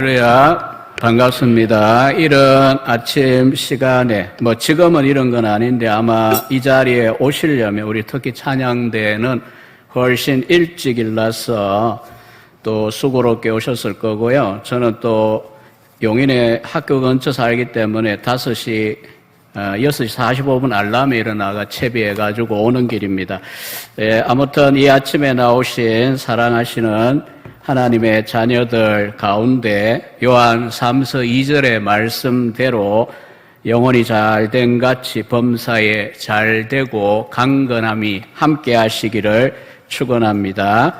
할렐루야, 반갑습니다. 이런 아침 시간에, 지금은 이런 건 아닌데 아마 이 자리에 오시려면 우리 특히 찬양대는 훨씬 일찍 일어나서 또 수고롭게 오셨을 거고요. 저는 또 용인의 학교 근처 살기 때문에 6시 45분 알람에 일어나가 채비해가지고 오는 길입니다. 아무튼 이 아침에 나오신 사랑하시는 하나님의 자녀들 가운데 요한 3서 2절의 말씀대로 영혼이 잘된 같이 범사에 잘되고 강건함이 함께 하시기를 축원합니다.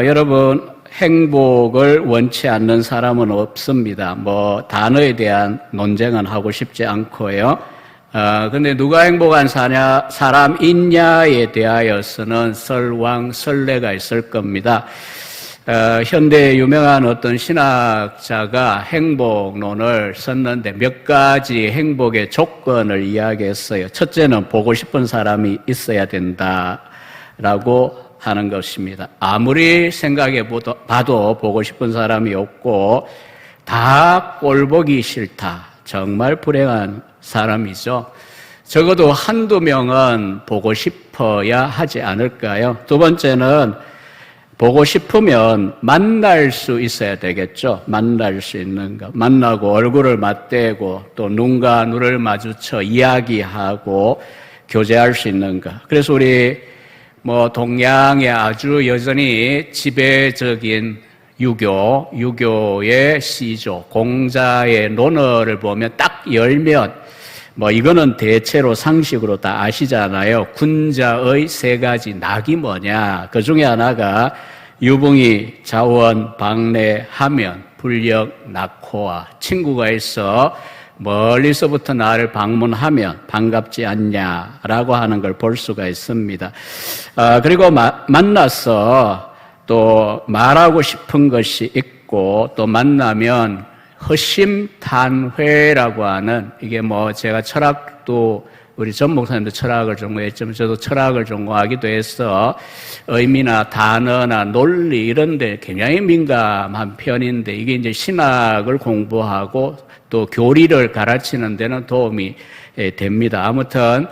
여러분, 행복을 원치 않는 사람은 없습니다. 단어에 대한 논쟁은 하고 싶지 않고요. 근데 누가 행복한 사람 있냐에 대하여서는 설왕설래가 있을 겁니다. 현대 유명한 어떤 신학자가 행복론을 썼는데 몇 가지 행복의 조건을 이야기했어요. 첫째는 보고 싶은 사람이 있어야 된다라고 하는 것입니다. 아무리 생각해 봐도 보고 싶은 사람이 없고 다 꼴보기 싫다. 정말 불행한 사람이죠. 적어도 한두 명은 보고 싶어야 하지 않을까요? 두 번째는 보고 싶으면 만날 수 있어야 되겠죠. 만날 수 있는 것. 만나고 얼굴을 맞대고 또 눈과 눈을 마주쳐 이야기하고 교제할 수 있는 것. 그래서 우리 동양의 아주 여전히 지배적인 유교의 시조, 공자의 논어를 보면 딱 열면 이거는 대체로 상식으로 다 아시잖아요. 군자의 3가지 낙이 뭐냐. 그 중에 하나가 유붕이 자원 방래하면 불력 낙호와 친구가 있어 멀리서부터 나를 방문하면 반갑지 않냐라고 하는 걸 볼 수가 있습니다. 그리고 만나서 또 말하고 싶은 것이 있고 또 만나면 허심탄회라고 하는 이게 제가 철학도 우리 전 목사님도 철학을 전공했지만 저도 철학을 전공하기도 해서 의미나 단어나 논리 이런 데 굉장히 민감한 편인데 이게 이제 신학을 공부하고 또 교리를 가르치는 데는 도움이 됩니다. 아무튼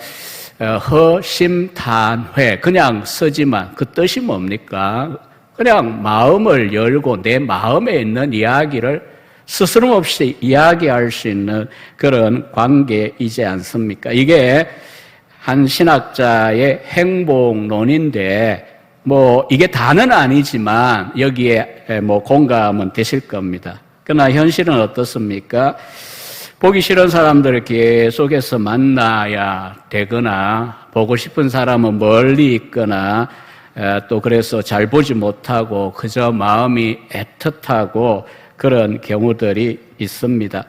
허심탄회 그냥 쓰지만 그 뜻이 뭡니까? 그냥 마음을 열고 내 마음에 있는 이야기를 스스럼 없이 이야기할 수 있는 그런 관계이지 않습니까? 이게 한 신학자의 행복론인데 이게 다는 아니지만 여기에 공감은 되실 겁니다. 그러나 현실은 어떻습니까? 보기 싫은 사람들을 계속해서 만나야 되거나 보고 싶은 사람은 멀리 있거나 또 그래서 잘 보지 못하고 그저 마음이 애틋하고 그런 경우들이 있습니다.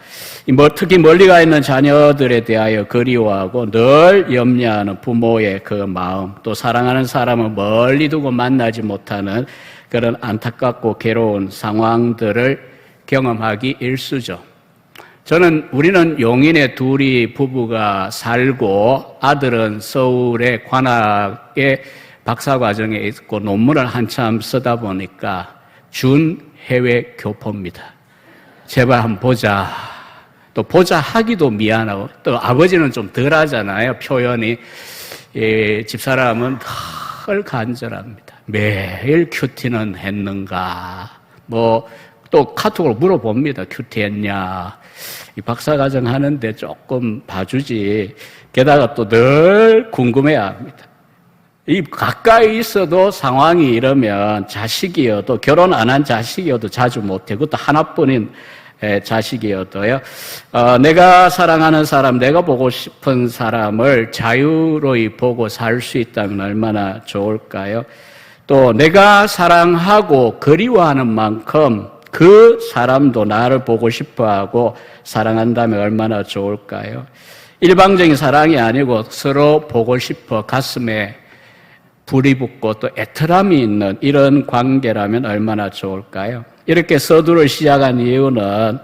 특히 멀리 가 있는 자녀들에 대하여 그리워하고 늘 염려하는 부모의 그 마음, 또 사랑하는 사람을 멀리 두고 만나지 못하는 그런 안타깝고 괴로운 상황들을 경험하기 일쑤죠. 우리는 용인에 둘이 부부가 살고 아들은 서울의 관악의 박사과정에 있고 논문을 한참 쓰다 보니까 해외 교포입니다. 제발 한번 보자. 또 보자 하기도 미안하고 또 아버지는 좀 덜 하잖아요. 표현이. 집사람은 덜 간절합니다. 매일 큐티는 했는가. 또 카톡으로 물어봅니다. 큐티 했냐. 이 박사과정 하는데 조금 봐주지. 게다가 또 늘 궁금해야 합니다. 가까이 있어도 상황이 이러면 자식이어도 결혼 안 한 자식이어도 자주 못해. 그것도 하나뿐인 자식이어도요. 내가 사랑하는 사람, 내가 보고 싶은 사람을 자유로이 보고 살 수 있다면 얼마나 좋을까요? 또 내가 사랑하고 그리워하는 만큼 그 사람도 나를 보고 싶어하고 사랑한다면 얼마나 좋을까요? 일방적인 사랑이 아니고 서로 보고 싶어 가슴에 불이 붙고 또 애틋함이 있는 이런 관계라면 얼마나 좋을까요? 이렇게 서두를 시작한 이유는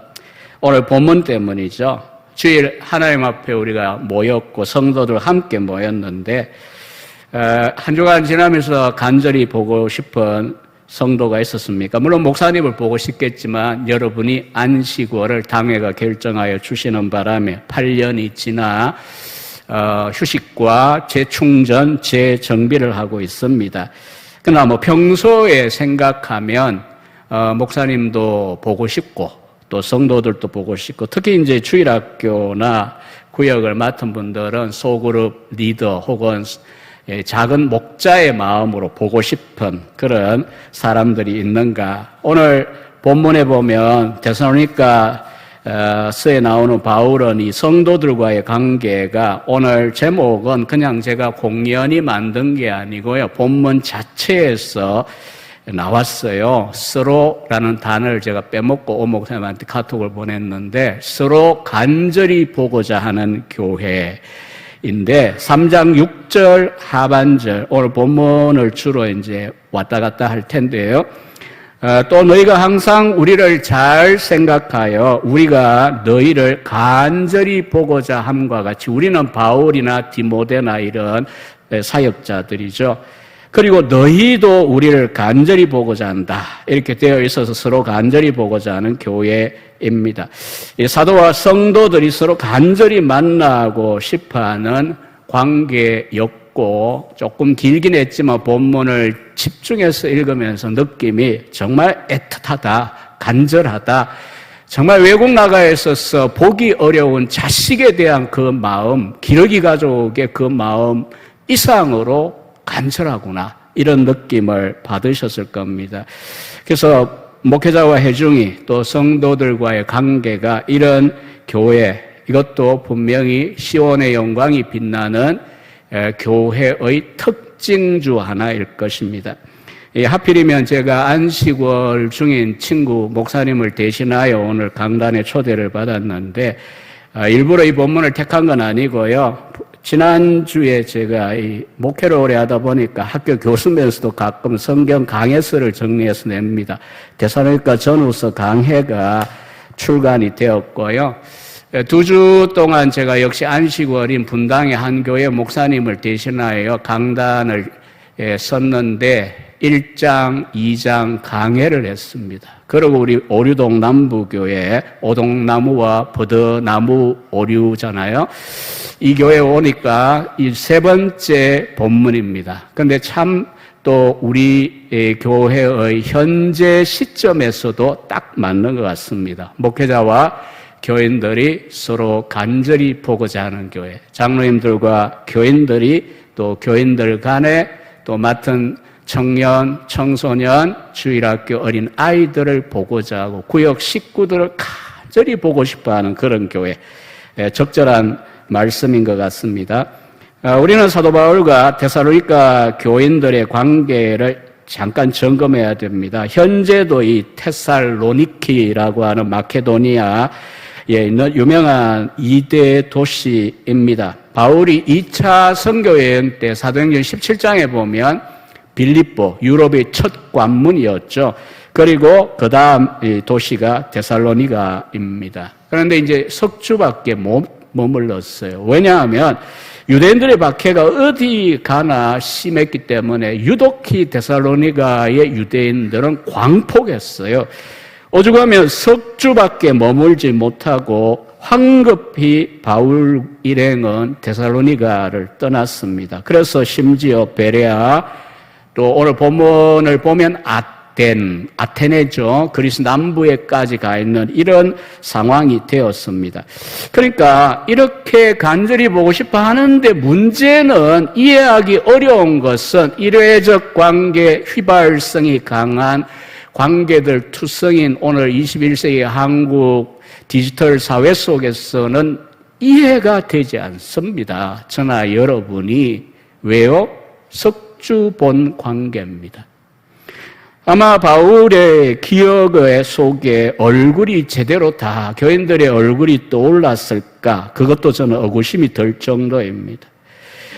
오늘 본문 때문이죠. 주일 하나님 앞에 우리가 모였고 성도들 함께 모였는데 한 주간 지나면서 간절히 보고 싶은 성도가 있었습니까? 물론 목사님을 보고 싶겠지만 여러분이 안식월을 당회가 결정하여 주시는 바람에 8년이 지나 휴식과 재충전, 재정비를 하고 있습니다. 그러나 뭐 평소에 생각하면 목사님도 보고 싶고 또 성도들도 보고 싶고 특히 이제 주일학교나 구역을 맡은 분들은 소그룹 리더 혹은 작은 목자의 마음으로 보고 싶은 그런 사람들이 있는가. 오늘 본문에 보면 데살로니가 서에 나오는 바울은 이 성도들과의 관계가 오늘 제목은 그냥 제가 공연히 만든 게 아니고요. 본문 자체에서 나왔어요. 서로라는 단어를 제가 빼먹고 오 목사님한테 카톡을 보냈는데 서로 간절히 보고자 하는 교회인데 3장 6절 하반절 오늘 본문을 주로 이제 왔다 갔다 할 텐데요. 또 너희가 항상 우리를 잘 생각하여 우리가 너희를 간절히 보고자 함과 같이 우리는 바울이나 디모데나 이런 사역자들이죠. 그리고 너희도 우리를 간절히 보고자 한다. 이렇게 되어 있어서 서로 간절히 보고자 하는 교회입니다. 사도와 성도들이 서로 간절히 만나고 싶어하는 관계였고 조금 길긴 했지만 본문을 집중해서 읽으면서 느낌이 정말 애틋하다, 간절하다. 정말 외국 나가에 있어서 보기 어려운 자식에 대한 그 마음, 기러기 가족의 그 마음 이상으로 간절하구나 이런 느낌을 받으셨을 겁니다. 그래서 목회자와 회중이 또 성도들과의 관계가 이런 교회 이것도 분명히 시온의 영광이 빛나는 교회의 특징 중 하나일 것입니다. 하필이면 제가 안식월 중인 친구 목사님을 대신하여 오늘 강단에 초대를 받았는데 일부러 이 본문을 택한 건 아니고요. 지난주에 제가 이 목회를 오래 하다 보니까 학교 교수면서도 가끔 성경 강해서를 정리해서 냅니다. 데살로니가 전후서 강해가 출간이 되었고요. 2주 동안 제가 역시 안식월인 분당의 한 교회 목사님을 대신하여 강단을 썼는데 1장, 2장 강해를 했습니다. 그리고 우리 오류동 남부교회 오동나무와 버드나무 오류잖아요. 이 교회에 오니까 이 세 번째 본문입니다. 그런데 참 또 우리 교회의 현재 시점에서도 딱 맞는 것 같습니다. 목회자와 교인들이 서로 간절히 보고자 하는 교회, 장로님들과 교인들이 또 교인들 간에 또 맡은 청년, 청소년, 주일학교 어린 아이들을 보고자 하고 구역 식구들을 간절히 보고 싶어하는 그런 교회, 적절한 말씀인 것 같습니다. 우리는 사도 바울과 데살로니가 교인들의 관계를 잠깐 점검해야 됩니다. 현재도 이 테살로니키라고 하는 마케도니아에 있는 유명한 2대 도시입니다. 바울이 2차 선교여행 때 사도행전 17장에 보면 빌립보, 유럽의 첫 관문이었죠. 그리고 그 다음 도시가 데살로니가입니다. 그런데 이제 석주밖에 머물렀어요. 왜냐하면 유대인들의 박해가 어디 가나 심했기 때문에 유독히 데살로니가의 유대인들은 광폭했어요. 오죽하면 석주밖에 머물지 못하고 황급히 바울 일행은 데살로니가를 떠났습니다. 그래서 심지어 베레아 또 오늘 본문을 보면 아테네죠. 그리스 남부에까지 가 있는 이런 상황이 되었습니다. 그러니까 이렇게 간절히 보고 싶어 하는데 문제는 이해하기 어려운 것은 일회적 관계 휘발성이 강한 관계들 투성인 오늘 21세기 한국 디지털 사회 속에서는 이해가 되지 않습니다. 저나 여러분이. 왜요? 석주본 관계입니다. 아마 바울의 기억 속에 얼굴이 제대로 다 교인들의 얼굴이 떠올랐을까? 그것도 저는 의구심이 들 정도입니다.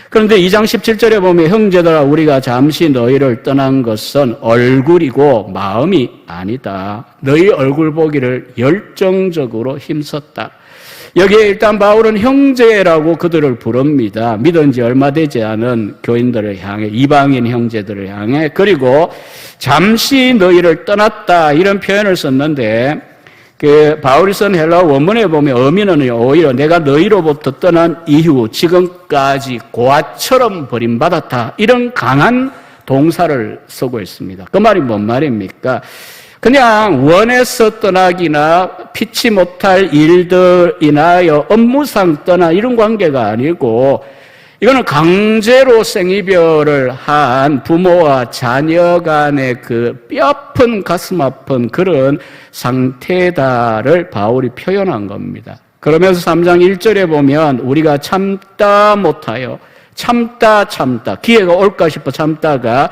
그런데 2장 17절에 보면 형제들아 우리가 잠시 너희를 떠난 것은 얼굴이고 마음이 아니다. 너희 얼굴 보기를 열정적으로 힘썼다. 여기에 일단 바울은 형제라고 그들을 부릅니다. 믿은 지 얼마 되지 않은 교인들을 향해, 이방인 형제들을 향해. 그리고 잠시 너희를 떠났다 이런 표현을 썼는데 바울이 쓴 헬라어 원문에 보면 의미는 오히려 내가 너희로부터 떠난 이후 지금까지 고아처럼 버림받았다 이런 강한 동사를 쓰고 있습니다. 그 말이 뭔 말입니까? 그냥 원해서 떠나기나 피치 못할 일들 인하여 업무상 떠나 이런 관계가 아니고 이거는 강제로 생이별을 한 부모와 자녀 간의 그 뼈아픈 가슴 아픈 그런 상태다를 바울이 표현한 겁니다. 그러면서 3장 1절에 보면 우리가 참다 못하여 참다 기회가 올까 싶어 참다가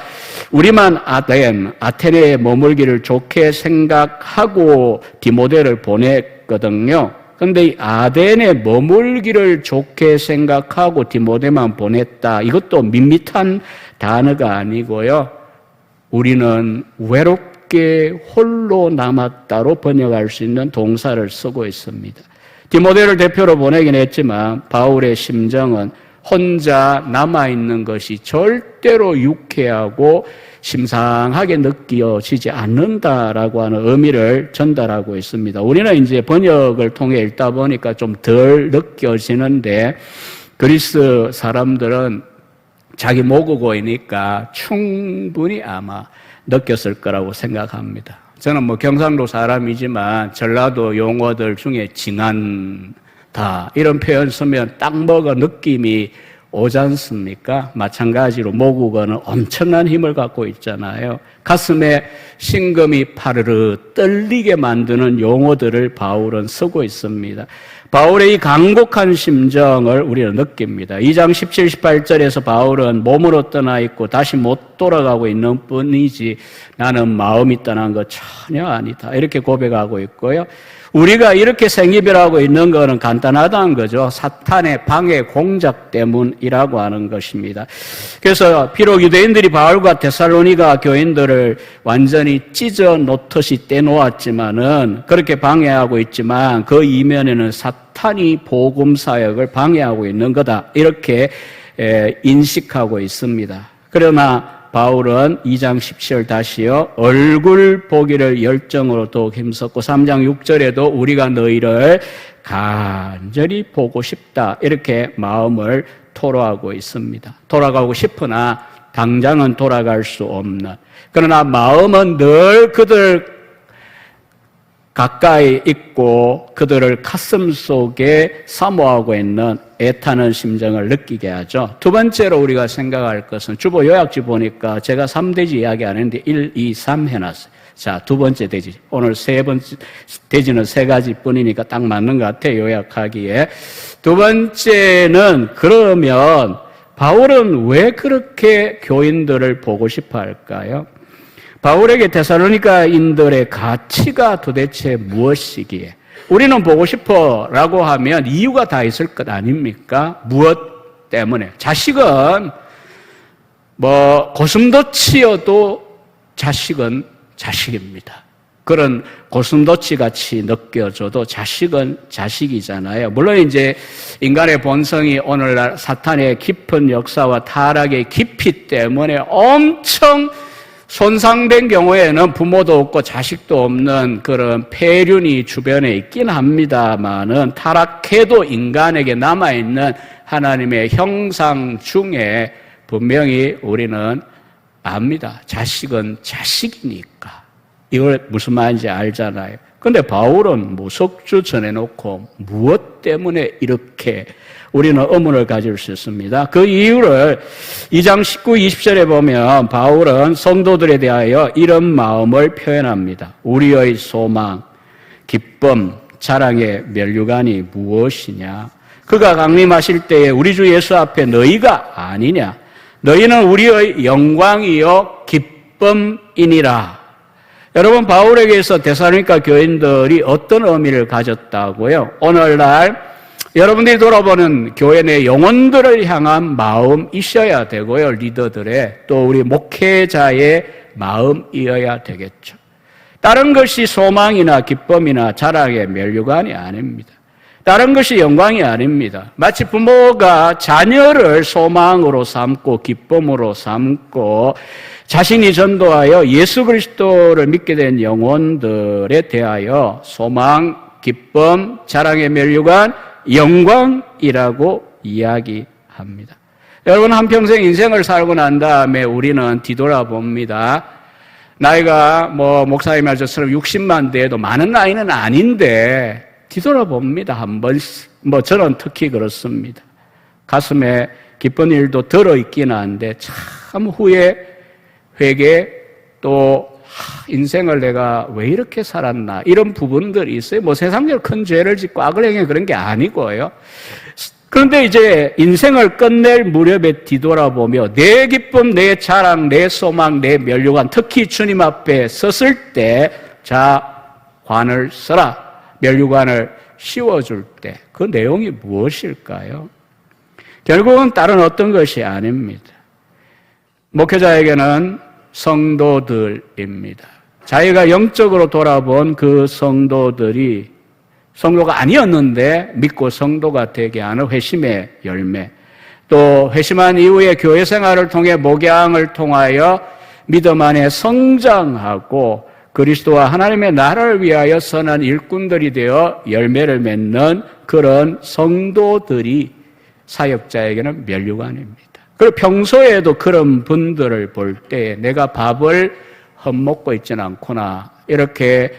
우리만 아테네에 머물기를 좋게 생각하고 디모데를 보냈거든요. 그런데 이 아덴에 머물기를 좋게 생각하고 디모데만 보냈다. 이것도 밋밋한 단어가 아니고요. 우리는 외롭게 홀로 남았다로 번역할 수 있는 동사를 쓰고 있습니다. 디모데를 대표로 보내긴 했지만 바울의 심정은 혼자 남아있는 것이 절대로 유쾌하고 심상하게 느껴지지 않는다라고 하는 의미를 전달하고 있습니다. 우리는 이제 번역을 통해 읽다 보니까 좀 덜 느껴지는데 그리스 사람들은 자기 모국어이니까 충분히 아마 느꼈을 거라고 생각합니다. 저는 경상도 사람이지만 전라도 용어들 중에 징한다 이런 표현 쓰면 딱 뭐가 느낌이 오지 않습니까? 마찬가지로 모국어는 엄청난 힘을 갖고 있잖아요. 가슴에 심금이 파르르 떨리게 만드는 용어들을 바울은 쓰고 있습니다. 바울의 이 간곡한 심정을 우리는 느낍니다. 2장 17, 18절에서 바울은 몸으로 떠나 있고 다시 못 돌아가고 있는 뿐이지 나는 마음이 떠난 것 전혀 아니다. 이렇게 고백하고 있고요. 우리가 이렇게 생이별하고 있는 것은 간단하다는 거죠. 사탄의 방해 공작 때문이라고 하는 것입니다. 그래서 비록 유대인들이 바울과 데살로니가 교인들을 완전히 찢어 놓듯이 떼놓았지만은 그렇게 방해하고 있지만 그 이면에는 사탄이 복음 사역을 방해하고 있는 거다. 이렇게 인식하고 있습니다. 그러나 바울은 2장 17절 다시요. 얼굴 보기를 열정으로 더욱 힘썼고 3장 6절에도 우리가 너희를 간절히 보고 싶다. 이렇게 마음을 토로하고 있습니다. 돌아가고 싶으나 당장은 돌아갈 수 없는. 그러나 마음은 늘 그들 가까이 있고 그들을 가슴 속에 사모하고 있는 애타는 심정을 느끼게 하죠. 두 번째로 우리가 생각할 것은 주보 요약지 보니까 제가 3대지 이야기 안 했는데 1, 2, 3 해놨어요. 자, 두 번째 대지. 오늘 세 번째 대지는 세 가지 뿐이니까 딱 맞는 것 같아요. 요약하기에. 두 번째는 그러면 바울은 왜 그렇게 교인들을 보고 싶어 할까요? 바울에게 데살로니가인들의 가치가 도대체 무엇이기에 우리는 보고 싶어 라고 하면 이유가 다 있을 것 아닙니까? 무엇 때문에? 자식은 고슴도치여도 자식은 자식입니다. 그런 고슴도치 같이 느껴져도 자식은 자식이잖아요. 물론 이제 인간의 본성이 오늘날 사탄의 깊은 역사와 타락의 깊이 때문에 엄청 손상된 경우에는 부모도 없고 자식도 없는 그런 폐륜이 주변에 있긴 합니다만은 타락해도 인간에게 남아있는 하나님의 형상 중에 분명히 우리는 압니다. 자식은 자식이니까. 이걸 무슨 말인지 알잖아요. 근데 바울은 무속주 전해놓고 무엇 때문에 이렇게 우리는 의문을 가질 수 있습니다. 그 이유를 2장 19, 20절에 보면 바울은 성도들에 대하여 이런 마음을 표현합니다. 우리의 소망, 기쁨, 자랑의 면류관이 무엇이냐? 그가 강림하실 때에 우리 주 예수 앞에 너희가 아니냐? 너희는 우리의 영광이요 기쁨이니라. 여러분, 바울에게서 데살로니가 교인들이 어떤 의미를 가졌다고요? 오늘날 여러분들이 돌아보는 교회 내 영혼들을 향한 마음이셔야 되고요. 리더들의 또 우리 목회자의 마음이어야 되겠죠. 다른 것이 소망이나 기쁨이나 자랑의 면류관이 아닙니다. 다른 것이 영광이 아닙니다. 마치 부모가 자녀를 소망으로 삼고 기쁨으로 삼고 자신이 전도하여 예수 그리스도를 믿게 된 영혼들에 대하여 소망, 기쁨, 자랑의 면류관, 영광이라고 이야기합니다. 여러분, 한평생 인생을 살고 난 다음에 우리는 뒤돌아봅니다. 나이가 목사님 말처럼 60만 돼도 많은 나이는 아닌데 뒤돌아봅니다. 한 번씩. 저는 특히 그렇습니다. 가슴에 기쁜 일도 들어있긴 한데 참 후에 회개 또 인생을 내가 왜 이렇게 살았나 이런 부분들이 있어요. 세상적으로 큰 죄를 짓고 악을 행해 그런 게 아니고요. 그런데 이제 인생을 끝낼 무렵에 뒤돌아보며 내 기쁨, 내 자랑, 내 소망, 내 면류관, 특히 주님 앞에 섰을 때 자, 관을 써라, 면류관을 씌워줄 때 그 내용이 무엇일까요? 결국은 다른 어떤 것이 아닙니다. 목회자에게는 성도들입니다. 자기가 영적으로 돌아본 그 성도들이 성도가 아니었는데 믿고 성도가 되게 하는 회심의 열매, 또 회심한 이후에 교회 생활을 통해 목양을 통하여 믿음 안에 성장하고 그리스도와 하나님의 나라를 위하여 선한 일꾼들이 되어 열매를 맺는 그런 성도들이 사역자에게는 면류관입니다. 그리고 평소에도 그런 분들을 볼 때 내가 밥을 헛먹고 있지는 않구나 이렇게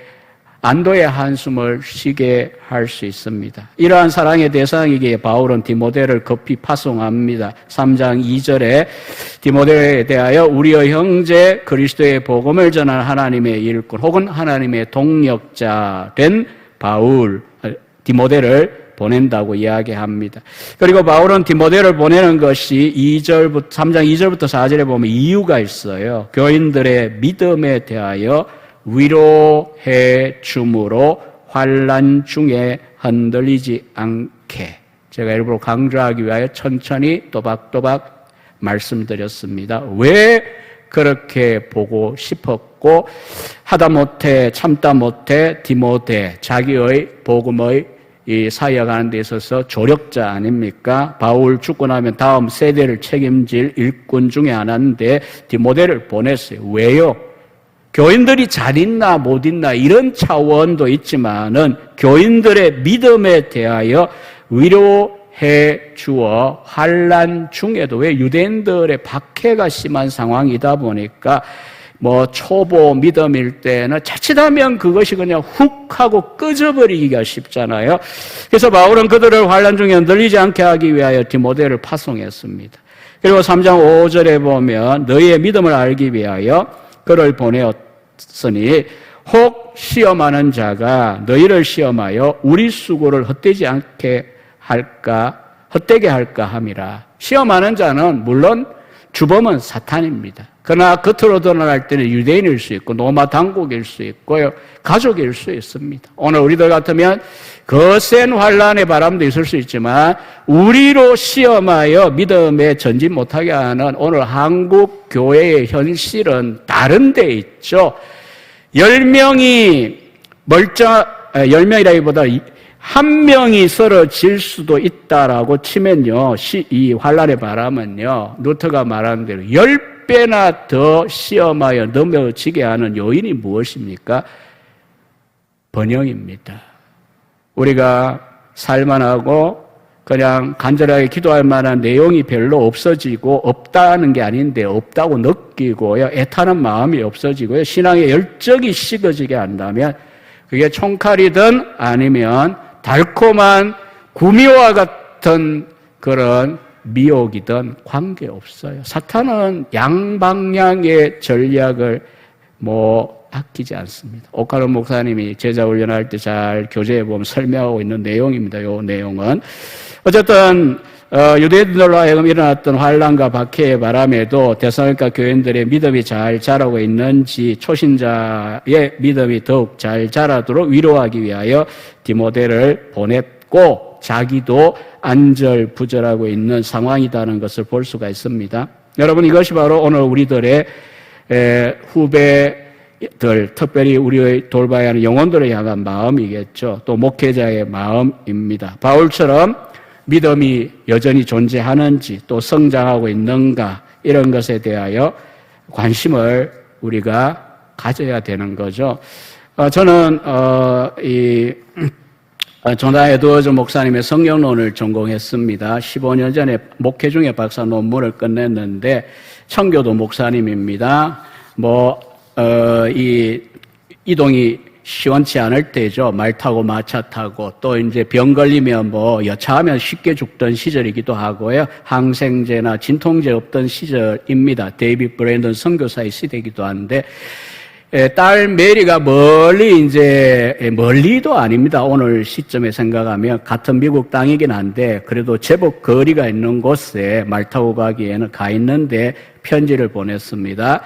안도의 한숨을 쉬게 할 수 있습니다. 이러한 사랑의 대상에게 바울은 디모데를 급히 파송합니다. 3장 2절에 디모데에 대하여 우리의 형제 그리스도의 복음을 전한 하나님의 일꾼 혹은 하나님의 동력자 된 바울, 디모데를 보낸다고 이야기합니다. 그리고 바울은 디모데를 보내는 것이 3장 2절부터 4절에 보면 이유가 있어요. 교인들의 믿음에 대하여 위로해 줌으로 환난 중에 흔들리지 않게 제가 일부러 강조하기 위하여 천천히 또박또박 말씀드렸습니다. 왜 그렇게 보고 싶었고 하다 못해 참다 못해 디모데 자기의 복음의 이 사역하는 데 있어서 조력자 아닙니까? 바울 죽고 나면 다음 세대를 책임질 일꾼 중에 하나인데 디모데를 보냈어요. 왜요? 교인들이 잘 있나 못 있나 이런 차원도 있지만은 교인들의 믿음에 대하여 위로해 주어 환난 중에도 왜 유대인들의 박해가 심한 상황이다 보니까 초보 믿음일 때는 자칫하면 그것이 그냥 훅 하고 꺼져버리기가 쉽잖아요. 그래서 바울은 그들을 환난 중에 흔들리지 않게 하기 위하여 디모데를 파송했습니다. 그리고 3장 5절에 보면 너희의 믿음을 알기 위하여 그를 보내었으니 혹 시험하는 자가 너희를 시험하여 우리 수고를 헛되게 할까 함이라. 시험하는 자는 물론 주범은 사탄입니다. 그러나 겉으로 드러날 때는 유대인일 수 있고 로마 당국일 수 있고요. 가족일 수 있습니다. 오늘 우리들 같으면 거센 환난의 바람도 있을 수 있지만 우리로 시험하여 믿음에 전진 못하게 하는 오늘 한국 교회의 현실은 다른 데 있죠. 10명이 10명이라기보다 한 명이 쓰러질 수도 있다라고 치면요. 이 환난의 바람은요. 루터가 말하는 대로 10배나 더 시험하여 넘어지게 하는 요인이 무엇입니까? 번영입니다. 우리가 살만하고 그냥 간절하게 기도할 만한 내용이 별로 없어지고 없다는 게 아닌데 없다고 느끼고요. 애타는 마음이 없어지고요. 신앙의 열정이 식어지게 한다면 그게 총칼이든 아니면 달콤한 구미와 같은 그런 미혹이든 관계없어요. 사탄은 양방향의 전략을 아끼지 않습니다. 오카론 목사님이 제자 훈련할 때 잘 교재에 보면 설명하고 있는 내용입니다. 이 내용은 어쨌든 유대인들로 하여금 일어났던 환난과 박해의 바람에도 데살로니가 교인들의 믿음이 잘 자라고 있는지 초신자의 믿음이 더욱 잘 자라도록 위로하기 위하여 디모데를 보냈고 자기도 안절부절하고 있는 상황이라는 것을 볼 수가 있습니다. 여러분 이것이 바로 오늘 우리들의 후배 특별히 우리의 돌봐야 하는 영혼들을 향한 마음이겠죠. 또 목회자의 마음입니다. 바울처럼 믿음이 여전히 존재하는지 또 성장하고 있는가 이런 것에 대하여 관심을 우리가 가져야 되는 거죠. 저는 존 에드워즈 목사님의 성경론을 전공했습니다. 15년 전에 목회 중에 박사 논문을 끝냈는데 청교도 목사님입니다. 이동이 시원치 않을 때죠. 말 타고 마차 타고 또 이제 병 걸리면 여차하면 쉽게 죽던 시절이기도 하고요. 항생제나 진통제 없던 시절입니다. 데이빗 브랜든 선교사의 시대이기도 한데 딸 메리가 멀리도 아닙니다. 오늘 시점에 생각하면 같은 미국 땅이긴 한데 그래도 제법 거리가 있는 곳에 말 타고 가기에는 가 있는데 편지를 보냈습니다.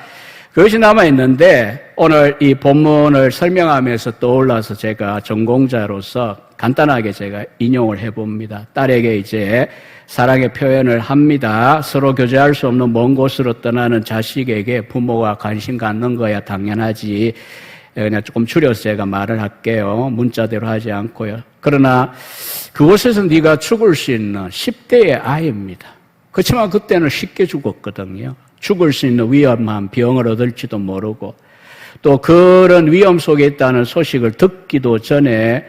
그것이 남아있는데 오늘 이 본문을 설명하면서 떠올라서 제가 전공자로서 간단하게 제가 인용을 해봅니다. 딸에게 이제 사랑의 표현을 합니다. 서로 교제할 수 없는 먼 곳으로 떠나는 자식에게 부모가 관심 갖는 거야 당연하지. 그냥 조금 줄여서 제가 말을 할게요. 문자대로 하지 않고요. 그러나 그곳에서 네가 죽을 수 있는 10대의 아이입니다. 그렇지만 그때는 쉽게 죽었거든요. 죽을 수 있는 위험한 병을 얻을지도 모르고 또 그런 위험 속에 있다는 소식을 듣기도 전에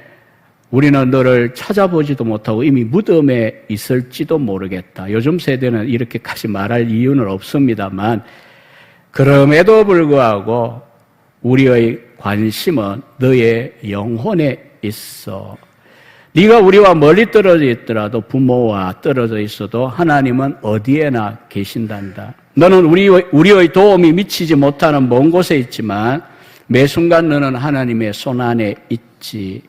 우리는 너를 찾아보지도 못하고 이미 무덤에 있을지도 모르겠다. 요즘 세대는 이렇게까지 말할 이유는 없습니다만 그럼에도 불구하고 우리의 관심은 너의 영혼에 있어. 네가 우리와 멀리 떨어져 있더라도 부모와 떨어져 있어도 하나님은 어디에나 계신단다. 너는 우리의 도움이 미치지 못하는 먼 곳에 있지만 매 순간 너는 하나님의 손 안에 있지.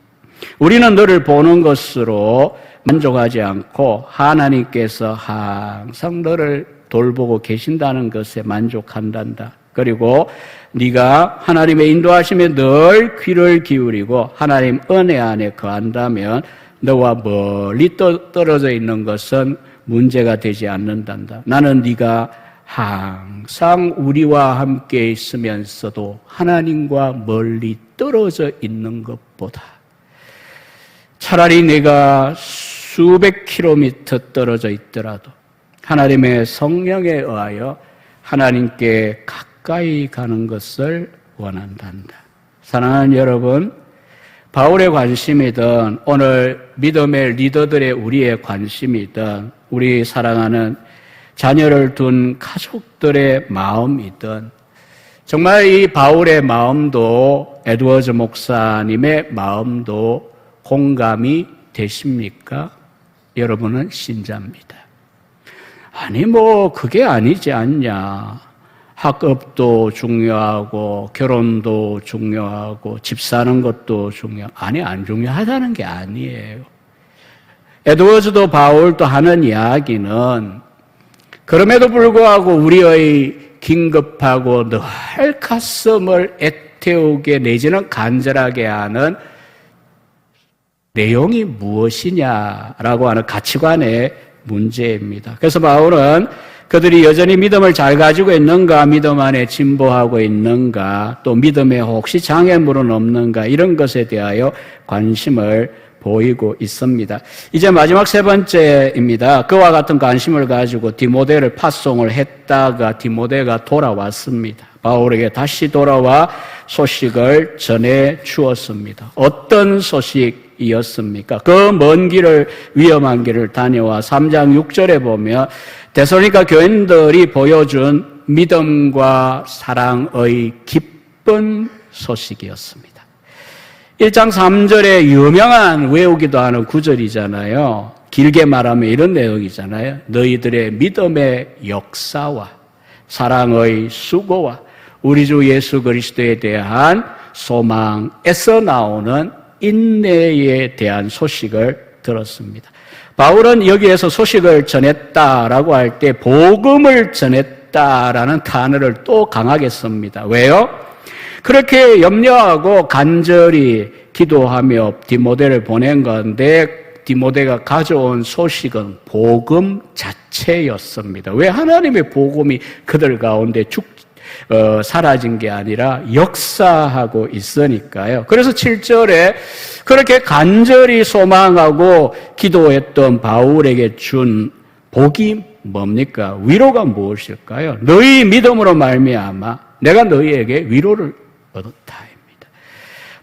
우리는 너를 보는 것으로 만족하지 않고 하나님께서 항상 너를 돌보고 계신다는 것에 만족한단다. 그리고 네가 하나님의 인도하심에 늘 귀를 기울이고 하나님 은혜 안에 거한다면 너와 멀리 떨어져 있는 것은 문제가 되지 않는단다. 나는 네가 항상 우리와 함께 있으면서도 하나님과 멀리 떨어져 있는 것보다 차라리 내가 수백 킬로미터 떨어져 있더라도 하나님의 성령에 의하여 하나님께 가까이 가는 것을 원한단다. 사랑하는 여러분, 바울의 관심이든 오늘 믿음의 리더들의 우리의 관심이든 우리 사랑하는 자녀를 둔 가족들의 마음이든 정말 이 바울의 마음도 에드워즈 목사님의 마음도 공감이 되십니까? 여러분은 신자입니다. 아니 그게 아니지 않냐. 학업도 중요하고 결혼도 중요하고 집 사는 것도 아니 안 중요하다는 게 아니에요. 에드워즈도 바울도 하는 이야기는 그럼에도 불구하고 우리의 긴급하고 늘 가슴을 애태우게 내지는 간절하게 하는 내용이 무엇이냐라고 하는 가치관의 문제입니다. 그래서 바울은 그들이 여전히 믿음을 잘 가지고 있는가, 믿음 안에 진보하고 있는가, 또 믿음에 혹시 장애물은 없는가 이런 것에 대하여 관심을 보이고 있습니다. 이제 마지막 세 번째입니다. 그와 같은 관심을 가지고 디모데를 파송을 했다가 디모데가 돌아왔습니다. 바울에게 다시 돌아와 소식을 전해 주었습니다. 어떤 소식이었습니까? 그 먼 길을, 위험한 길을 다녀와 3장 6절에 보면 데살로니가 교인들이 보여준 믿음과 사랑의 기쁜 소식이었습니다. 1장 3절에 유명한 외우기도 하는 구절이잖아요. 길게 말하면 이런 내용이잖아요. 너희들의 믿음의 역사와 사랑의 수고와 우리 주 예수 그리스도에 대한 소망에서 나오는 인내에 대한 소식을 들었습니다. 바울은 여기에서 소식을 전했다라고 할 때 복음을 전했다라는 단어를 또 강하게 씁니다. 왜요? 그렇게 염려하고 간절히 기도하며 디모데를 보낸 건데 디모데가 가져온 소식은 복음 자체였습니다. 왜 하나님의 복음이 그들 가운데 사라진 게 아니라 역사하고 있으니까요. 그래서 7절에 그렇게 간절히 소망하고 기도했던 바울에게 준 복이 뭡니까? 위로가 무엇일까요? 너희 믿음으로 말미암아 내가 너희에게 위로를 얻었다.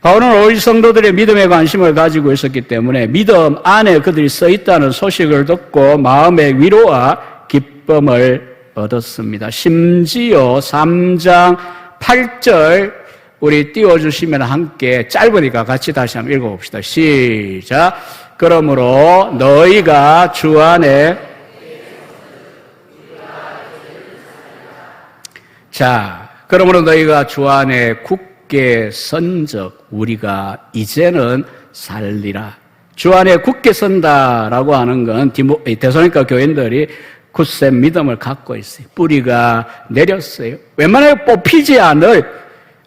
바울은 오직 성도들의 믿음에 관심을 가지고 있었기 때문에 믿음 안에 그들이 써 있다는 소식을 듣고 마음의 위로와 기쁨을 얻었습니다. 심지어 3장 8절 우리 띄워주시면 함께 짧으니까 같이 다시 한번 읽어봅시다. 시작. 그러므로 너희가 주 안에 그러므로 너희가 주 안에 굳게 선적 우리가 이제는 살리라. 주 안에 굳게 선다라고 하는 건 데살로니가 교인들이 굳센 믿음을 갖고 있어요. 뿌리가 내렸어요. 웬만하게 뽑히지 않을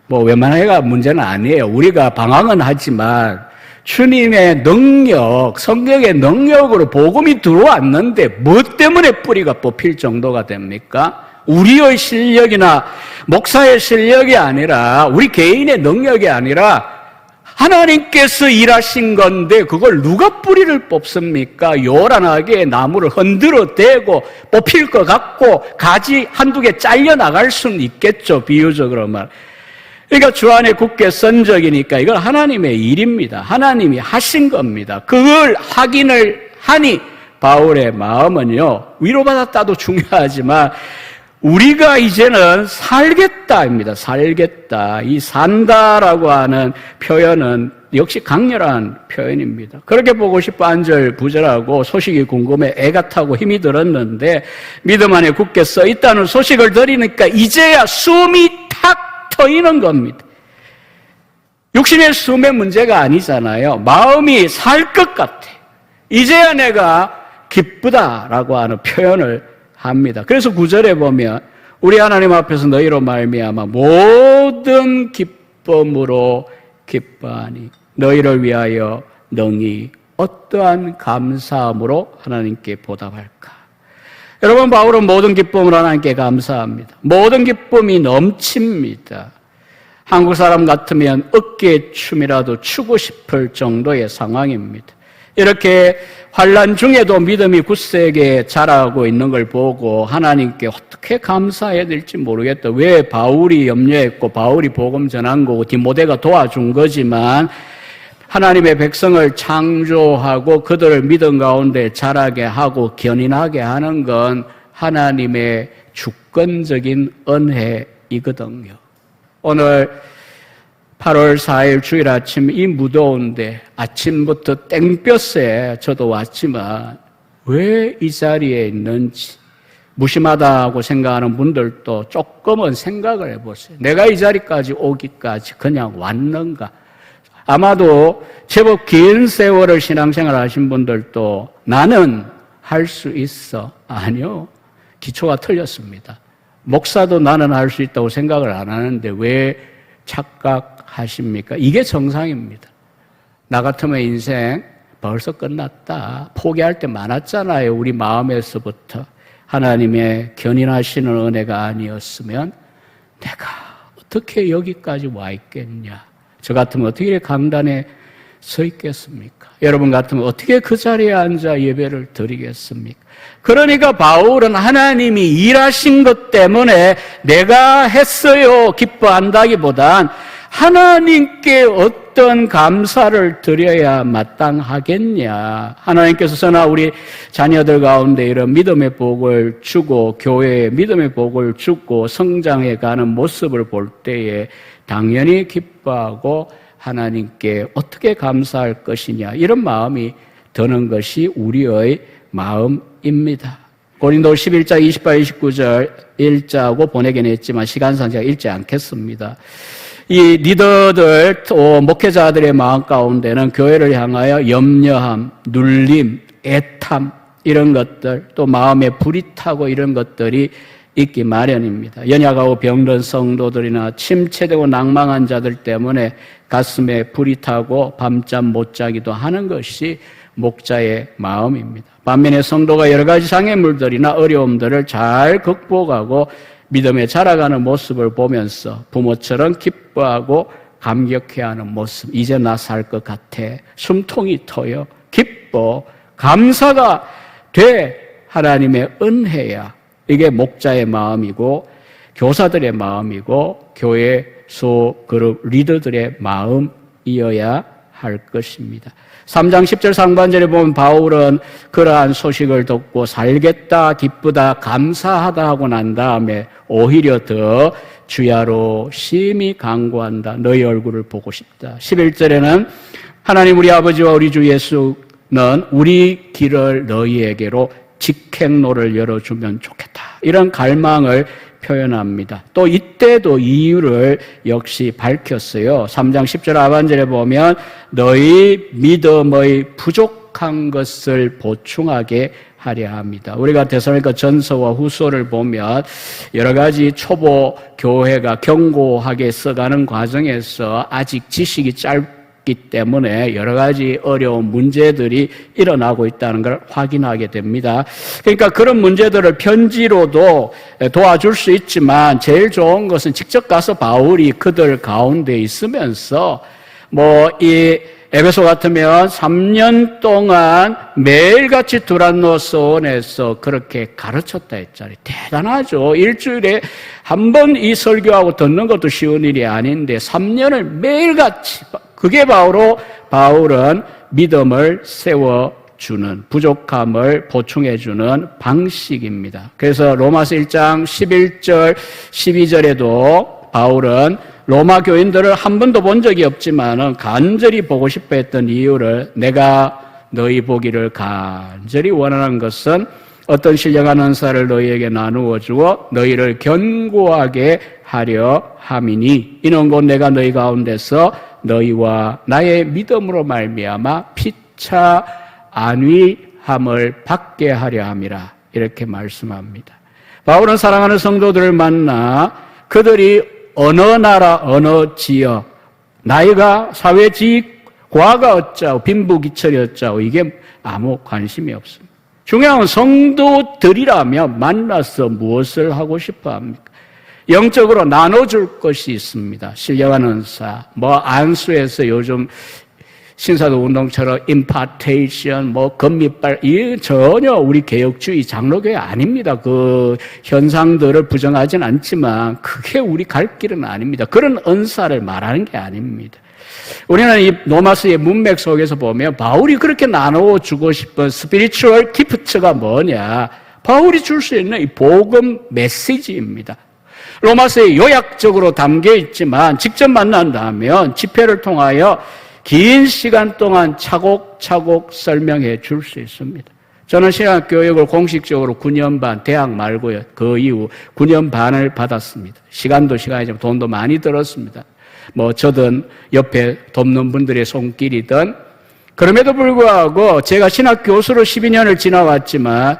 웬만하게가 문제는 아니에요. 우리가 방황은 하지만 주님의 능력, 성령의 능력으로 복음이 들어왔는데 무엇 때문에 뿌리가 뽑힐 정도가 됩니까? 우리의 실력이나 목사의 실력이 아니라 우리 개인의 능력이 아니라 하나님께서 일하신 건데 그걸 누가 뿌리를 뽑습니까? 요란하게 나무를 흔들어 대고 뽑힐 것 같고 가지 한두 개 잘려나갈 수는 있겠죠. 비유적으로 말. 그러니까 주 안에 굳게 선적이니까 이건 하나님의 일입니다. 하나님이 하신 겁니다. 그걸 확인을 하니 바울의 마음은요, 위로받았다도 중요하지만 우리가 이제는 살겠다입니다. 살겠다. 이 산다라고 하는 표현은 역시 강렬한 표현입니다. 그렇게 보고 싶어 한절 부절하고 소식이 궁금해 애가 타고 힘이 들었는데 믿음 안에 굳게 써 있다는 소식을 들으니까 이제야 숨이 탁 트이는 겁니다. 육신의 숨의 문제가 아니잖아요. 마음이 살 것 같아. 이제야 내가 기쁘다라고 하는 표현을 합니다. 그래서 9절에 보면 우리 하나님 앞에서 너희로 말미암아 모든 기쁨으로 기뻐하니 너희를 위하여 능히 어떠한 감사함으로 하나님께 보답할까? 여러분, 바울은 모든 기쁨으로 하나님께 감사합니다. 모든 기쁨이 넘칩니다. 한국 사람 같으면 어깨춤이라도 추고 싶을 정도의 상황입니다. 이렇게 환난 중에도 믿음이 굳세게 자라고 있는 걸 보고 하나님께 어떻게 감사해야 될지 모르겠다. 왜 바울이 염려했고 바울이 복음 전한 거고 디모데가 도와준 거지만 하나님의 백성을 창조하고 그들을 믿음 가운데 자라게 하고 견인하게 하는 건 하나님의 주권적인 은혜이거든요. 오늘 8월 4일 주일 아침 이 무더운데 아침부터 땡볕에 저도 왔지만 왜 이 자리에 있는지 무심하다고 생각하는 분들도 조금은 생각을 해보세요. 내가 이 자리까지 오기까지 그냥 왔는가? 아마도 제법 긴 세월을 신앙생활 하신 분들도 나는 할 수 있어. 아니요. 기초가 틀렸습니다. 목사도 나는 할 수 있다고 생각을 안 하는데 왜 착각하십니까? 이게 정상입니다. 나 같으면 인생 벌써 끝났다. 포기할 때 많았잖아요. 우리 마음에서부터. 하나님의 견인하시는 은혜가 아니었으면 내가 어떻게 여기까지 와 있겠냐. 저 같으면 어떻게 강단에 서 있겠습니까? 여러분 같으면 어떻게 그 자리에 앉아 예배를 드리겠습니까? 그러니까 바울은 하나님이 일하신 것 때문에 내가 했어요 기뻐한다기보단 하나님께 어떤 감사를 드려야 마땅하겠냐. 하나님께서나 우리 자녀들 가운데 이런 믿음의 복을 주고 교회에 믿음의 복을 주고 성장해 가는 모습을 볼 때에 당연히 기뻐하고 하나님께 어떻게 감사할 것이냐 이런 마음이 드는 것이 우리의 마음입니다. 고린도 11장 28, 29절 읽자고 보내긴 했지만 시간상 제가 읽지 않겠습니다. 이 리더들 또 목회자들의 마음 가운데는 교회를 향하여 염려함, 눌림, 애탐 이런 것들 또 마음에 불이 타고 이런 것들이 있기 마련입니다. 연약하고 병든 성도들이나 침체되고 낭망한 자들 때문에 가슴에 불이 타고 밤잠 못 자기도 하는 것이 목자의 마음입니다. 반면에 성도가 여러 가지 장애물들이나 어려움들을 잘 극복하고 믿음에 자라가는 모습을 보면서 부모처럼 기뻐하고 감격해하는 모습. 이제 나 살 것 같아. 숨통이 터요. 기뻐. 감사가 돼. 하나님의 은혜야. 이게 목자의 마음이고 교사들의 마음이고 교회 소그룹 리더들의 마음이어야 할 것입니다. 3장 10절 상반절에 보면 바울은 그러한 소식을 듣고 살겠다, 기쁘다, 감사하다 하고 난 다음에 오히려 더 주야로 심히 간구한다. 너희 얼굴을 보고 싶다. 11절에는 하나님 우리 아버지와 우리 주 예수는 우리 길을 너희에게로 직행로를 열어주면 좋겠다. 이런 갈망을 표현합니다. 또 이때도 이유를 역시 밝혔어요. 3장 10절 하반절에 보면 너희 믿음의 부족한 것을 보충하게 하려 합니다. 우리가 데살로니가 전서와 후서를 보면 여러 가지 초보 교회가 견고하게 써가는 과정에서 아직 지식이 짧기 때문에 여러 가지 어려운 문제들이 일어나고 있다는 걸 확인하게 됩니다. 그러니까 그런 문제들을 편지로도 도와줄 수 있지만 제일 좋은 것은 직접 가서 바울이 그들 가운데 있으면서 이 에베소 같으면 3년 동안 매일같이 두란노 소원에서 그렇게 가르쳤다 했잖아요. 대단하죠. 일주일에 한 번 이 설교하고 듣는 것도 쉬운 일이 아닌데 3년을 매일같이, 그게 바로 바울은 믿음을 세워주는, 부족함을 보충해주는 방식입니다. 그래서 로마서 1장 11절 12절에도 바울은 로마 교인들을 한 번도 본 적이 없지만 간절히 보고 싶어 했던 이유를 내가 너희 보기를 간절히 원하는 것은 어떤 신령한 은사를 너희에게 나누어 주어 너희를 견고하게 하려 함이니 이는 곧 내가 너희 가운데서 너희와 나의 믿음으로 말미암아 피차 안위함을 받게 하려 함이라. 이렇게 말씀합니다. 바울은 사랑하는 성도들을 만나 그들이 어느 나라 어느 지역 나이가 사회지위 과가 어쩌고 빈부기철이 어쩌고 이게 아무 관심이 없습니다. 중요한 건 성도들이라면 만나서 무엇을 하고 싶어 합니까? 영적으로 나눠줄 것이 있습니다. 신령한 은사, 안수에서 요즘 신사도 운동처럼 임파테이션, 건밋발, 이 전혀 우리 개혁주의 장로교회 아닙니다. 그 현상들을 부정하진 않지만 그게 우리 갈 길은 아닙니다. 그런 은사를 말하는 게 아닙니다. 우리는 이 로마서의 문맥 속에서 보면 바울이 그렇게 나눠주고 싶은 스피리추얼 기프트가 뭐냐? 바울이 줄 수 있는 이 복음 메시지입니다. 로마서에 요약적으로 담겨 있지만 직접 만난다면 집회를 통하여 긴 시간 동안 차곡차곡 설명해 줄 수 있습니다. 저는 신학교육을 공식적으로 9년 반, 대학 말고요. 그 이후 9년 반을 받았습니다. 시간도 시간이지만 돈도 많이 들었습니다. 저든 옆에 돕는 분들의 손길이든. 그럼에도 불구하고 제가 신학 교수로 12년을 지나왔지만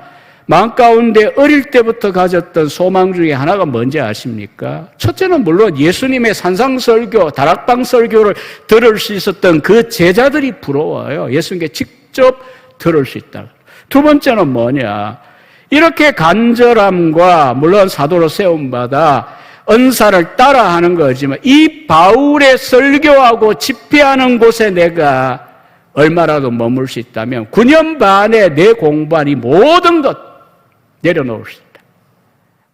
마음 가운데 어릴 때부터 가졌던 소망 중에 하나가 뭔지 아십니까? 첫째는 물론 예수님의 산상설교, 다락방 설교를 들을 수 있었던 그 제자들이 부러워요. 예수님께 직접 들을 수 있다. 두 번째는 뭐냐? 이렇게 간절함과 물론 사도로 세움받아 은사를 따라하는 거지만 이 바울의 설교하고 집회하는 곳에 내가 얼마라도 머물 수 있다면 9년 반에 내 공부한 이 모든 것 내려놓을 수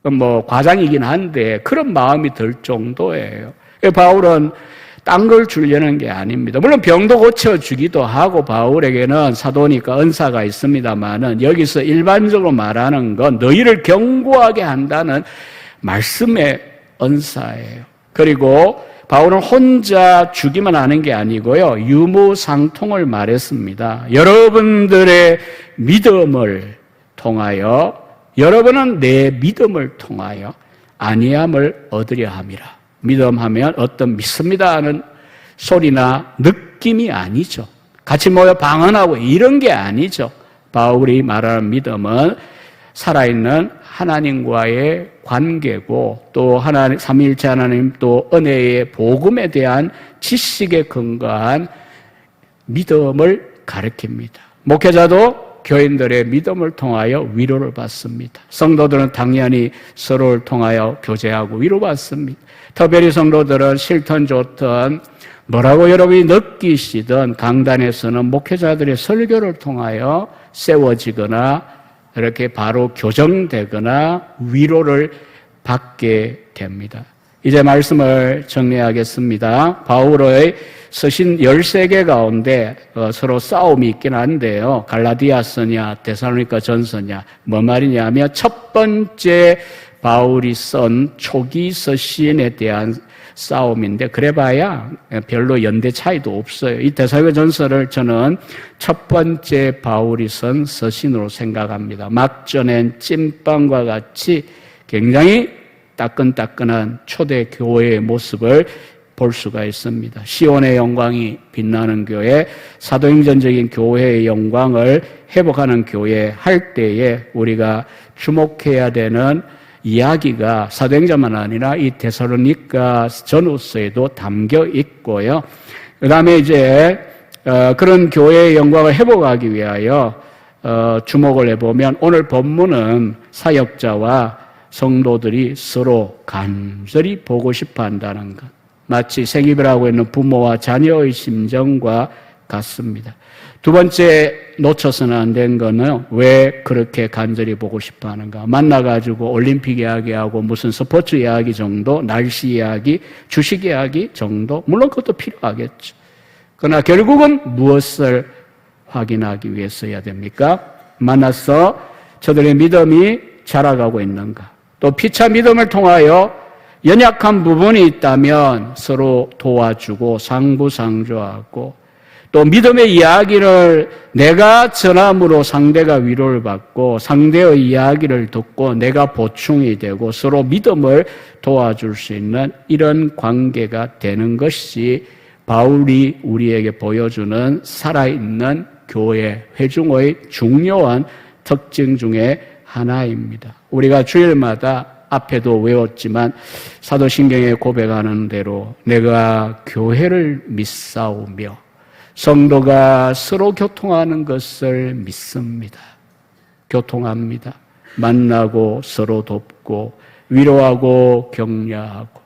있다. 과장이긴 한데 그런 마음이 들 정도예요. 바울은 딴 걸 주려는 게 아닙니다. 물론 병도 고쳐주기도 하고 바울에게는 사도니까 은사가 있습니다만은 여기서 일반적으로 말하는 건 너희를 견고하게 한다는 말씀의 은사예요. 그리고 바울은 혼자 주기만 하는 게 아니고요. 유무상통을 말했습니다. 여러분들의 믿음을 통하여 여러분은 내 믿음을 통하여 안위함을 얻으려 함이라. 믿음하면 어떤 믿습니다 하는 소리나 느낌이 아니죠. 같이 모여 방언하고 이런 게 아니죠. 바울이 말하는 믿음은 살아있는 하나님과의 관계고 또 하나님, 삼위일체 하나님 또 은혜의 복음에 대한 지식에 근거한 믿음을 가르칩니다. 목회자도 교인들의 믿음을 통하여 위로를 받습니다. 성도들은 당연히 서로를 통하여 교제하고 위로받습니다. 특별히 성도들은 싫든 좋든 뭐라고 여러분이 느끼시든 강단에서는 목회자들의 설교를 통하여 세워지거나 이렇게 바로 교정되거나 위로를 받게 됩니다. 이제 말씀을 정리하겠습니다. 바울의 서신 13개 가운데 서로 싸움이 있긴 한데요. 갈라디아서냐 데살로니가 전서냐 뭐 말이냐면 첫 번째 바울이 쓴 초기 서신에 대한 싸움인데 그래봐야 별로 연대 차이도 없어요. 이 데살로니가 전서를 저는 첫 번째 바울이 쓴 서신으로 생각합니다. 막전엔 찐빵과 같이 굉장히 따끈따끈한 초대 교회의 모습을 볼 수가 있습니다. 시온의 영광이 빛나는 교회, 사도행전적인 교회의 영광을 회복하는 교회 할 때에 우리가 주목해야 되는 이야기가 사도행전만 아니라 이 데살로니가 전후서에도 담겨 있고요. 그 다음에 이제 그런 교회의 영광을 회복하기 위하여 주목을 해보면 오늘 본문은 사역자와 성도들이 서로 간절히 보고 싶어 한다는 것. 마치 생이별 하고 있는 부모와 자녀의 심정과 같습니다. 두 번째 놓쳐서는 안 된 거는 왜 그렇게 간절히 보고 싶어 하는가. 만나가지고 올림픽 이야기하고 무슨 스포츠 이야기 정도, 날씨 이야기, 주식 이야기 정도, 물론 그것도 필요하겠죠. 그러나 결국은 무엇을 확인하기 위해서야 됩니까? 만나서 저들의 믿음이 자라가고 있는가. 또 피차 믿음을 통하여 연약한 부분이 있다면 서로 도와주고 상부상조하고 또 믿음의 이야기를 내가 전함으로 상대가 위로를 받고 상대의 이야기를 듣고 내가 보충이 되고 서로 믿음을 도와줄 수 있는 이런 관계가 되는 것이 바울이 우리에게 보여주는 살아있는 교회 회중의 중요한 특징 중에 하나입니다. 우리가 주일마다 앞에도 외웠지만 사도신경에 고백하는 대로 내가 교회를 믿사오며 성도가 서로 교통하는 것을 믿습니다. 교통합니다. 만나고 서로 돕고 위로하고 격려하고.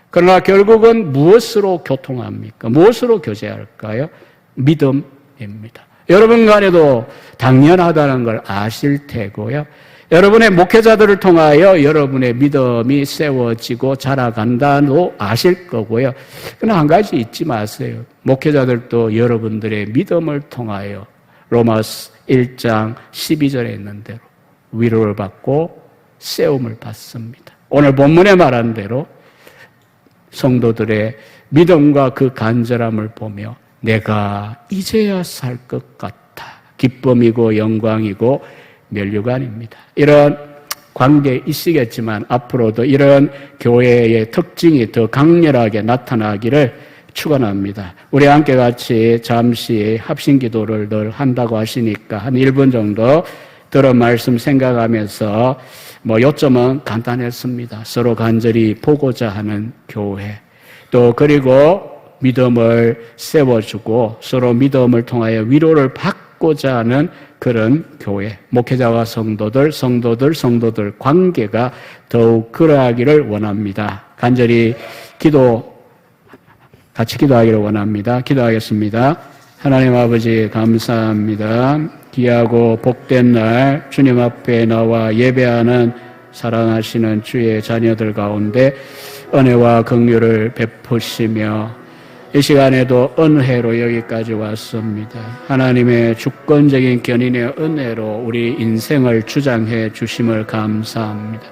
그러나 결국은 무엇으로 교통합니까? 무엇으로 교제할까요? 믿음입니다. 여러분 간에도 당연하다는 걸 아실 테고요. 여러분의 목회자들을 통하여 여러분의 믿음이 세워지고 자라간다도 아실 거고요. 그러나 한 가지 잊지 마세요. 목회자들도 여러분들의 믿음을 통하여 로마서 1장 12절에 있는 대로 위로를 받고 세움을 받습니다. 오늘 본문에 말한 대로 성도들의 믿음과 그 간절함을 보며 내가 이제야 살 것 같아. 기쁨이고 영광이고 면류관입니다. 이런 관계 있으겠지만 앞으로도 이런 교회의 특징이 더 강렬하게 나타나기를 축원합니다. 우리 함께 같이 잠시 합심 기도를 늘 한다고 하시니까 한 1분 정도 들은 말씀 생각하면서 요점은 간단했습니다. 서로 간절히 보고자 하는 교회. 또 그리고 믿음을 세워주고 서로 믿음을 통하여 위로를 받고자 하는 그런 교회, 목회자와 성도들 관계가 더욱 그러하기를 원합니다. 간절히 같이 기도하기를 원합니다. 기도하겠습니다. 하나님 아버지 감사합니다. 귀하고 복된 날 주님 앞에 나와 예배하는 사랑하시는 주의 자녀들 가운데 은혜와 긍휼을 베푸시며 이 시간에도 은혜로 여기까지 왔습니다. 하나님의 주권적인 견인의 은혜로 우리 인생을 주장해 주심을 감사합니다.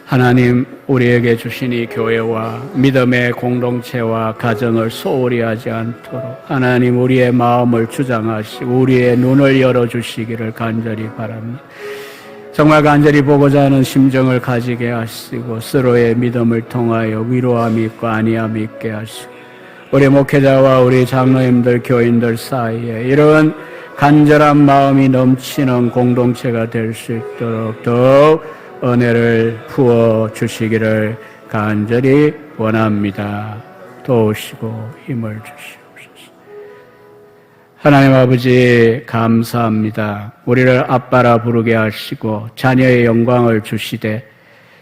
하나님, 우리에게 주신 이 교회와 믿음의 공동체와 가정을 소홀히 하지 않도록 하나님 우리의 마음을 주장하시고 우리의 눈을 열어주시기를 간절히 바랍니다. 정말 간절히 보고자 하는 심정을 가지게 하시고 서로의 믿음을 통하여 위로함이 있고 안위함이 있게 하시고 우리 목회자와 우리 장로님들 교인들 사이에 이런 간절한 마음이 넘치는 공동체가 될 수 있도록 더욱 은혜를 부어주시기를 간절히 원합니다. 도우시고 힘을 주시옵소서. 하나님 아버지 감사합니다. 우리를 아빠라 부르게 하시고 자녀의 영광을 주시되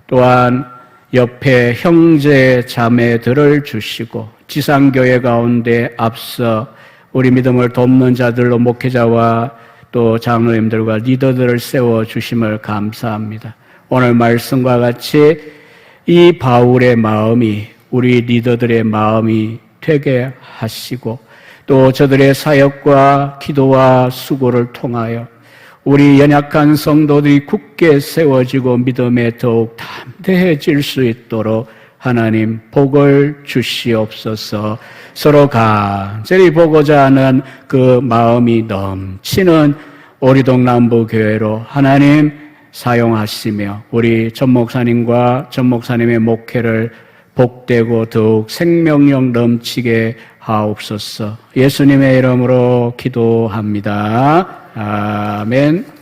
또한 옆에 형제 자매들을 주시고 지상교회 가운데 앞서 우리 믿음을 돕는 자들로 목회자와 또 장로님들과 리더들을 세워주심을 감사합니다. 오늘 말씀과 같이 이 바울의 마음이 우리 리더들의 마음이 되게 하시고 또 저들의 사역과 기도와 수고를 통하여 우리 연약한 성도들이 굳게 세워지고 믿음에 더욱 담대해질 수 있도록 하나님 복을 주시옵소서. 서로 간절히 보고자 하는 그 마음이 넘치는 오리동 남부교회로 하나님 사용하시며 우리 전 목사님과 전 목사님의 목회를 복되고 더욱 생명력 넘치게 하옵소서. 예수님의 이름으로 기도합니다. 아멘.